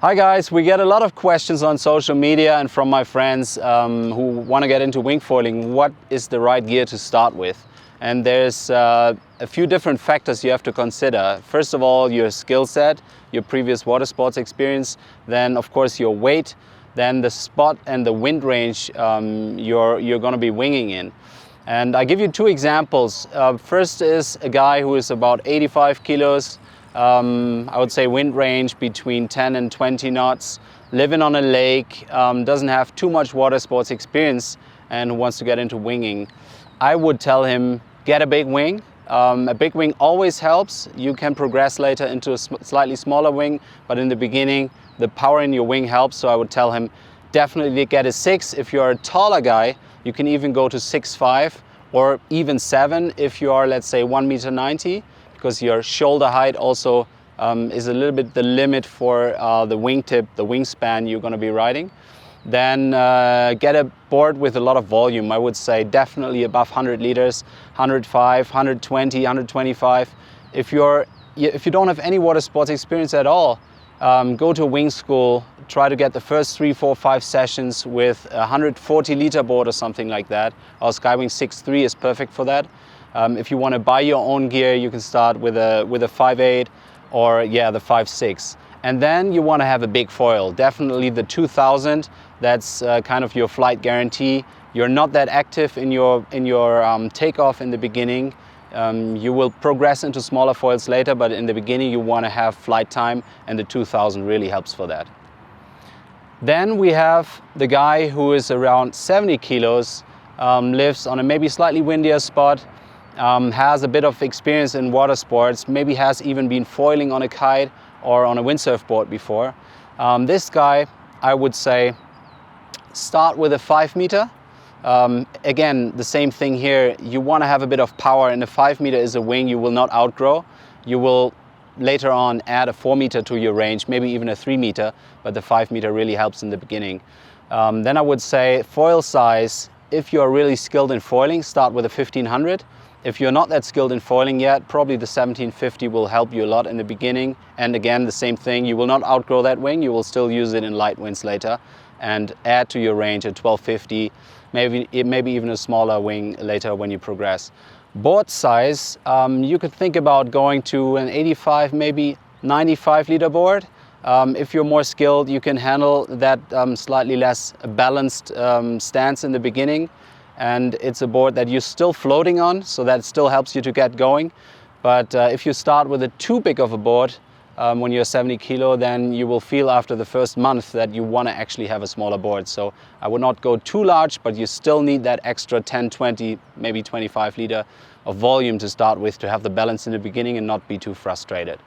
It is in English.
Hi guys, we get a lot of questions on social media and from my friends who want to get into wing foiling. What is the right gear to start with? And there's a few different factors you have to consider. First of all, your skill set, your previous water sports experience, then of course your weight, then the spot and the wind range you're going to be winging in. And I give you two examples. First is a guy who is about 85 kilos, I would say wind range between 10 and 20 knots, living on a lake, doesn't have too much water sports experience and who wants to get into winging. I would tell him, get a big wing. A big wing always helps. You can progress later into a slightly smaller wing, but in the beginning, the power in your wing helps. So I would tell him, definitely get a 6. If you're a taller guy, you can even go to 6'5" or even 7 if you are, let's say, 1.90 m, because your shoulder height also is a little bit the limit for the wingtip, the wingspan you're going to be riding. Then get a board with a lot of volume. I would say definitely above 100 liters, 105, 120, 125. If you don't have any water sports experience at all, go to a wing school, try to get the first 3, 4, 5 sessions with a 140 liter board or something like that. Our Skywing 6.3 is perfect for that. If you want to buy your own gear, you can start with a 5.8 or the 5.6. And then you want to have a big foil, definitely the 2000. That's kind of your flight guarantee. You're not that active in your takeoff in the beginning. You will progress into smaller foils later, but in the beginning you want to have flight time, and the 2000 really helps for that. Then we have the guy who is around 70 kilos, lives on a maybe slightly windier spot, has a bit of experience in water sports, maybe has even been foiling on a kite or on a windsurf board before. This guy, I would say, start with a 5 meter. Again, the same thing here. You want to have a bit of power, and a 5 meter is a wing you will not outgrow. You will later on add a 4 meter to your range, maybe even a 3 meter, but the 5 meter really helps in the beginning. Then I would say foil size, if you're really skilled in foiling, start with a 1500. If you're not that skilled in foiling yet, probably the 1750 will help you a lot in the beginning. And again, the same thing, you will not outgrow that wing, you will still use it in light winds later and add to your range at 1250, maybe even a smaller wing later when you progress. Board size, you could think about going to an 85, maybe 95 liter board. If you're more skilled, you can handle that slightly less balanced stance in the beginning. And it's a board that you're still floating on, so that still helps you to get going. But if you start with a too big of a board when you're 70 kilo, then you will feel after the first month that you want to actually have a smaller board. So I would not go too large, but you still need that extra 10, 20, maybe 25 liter of volume to start with to have the balance in the beginning and not be too frustrated.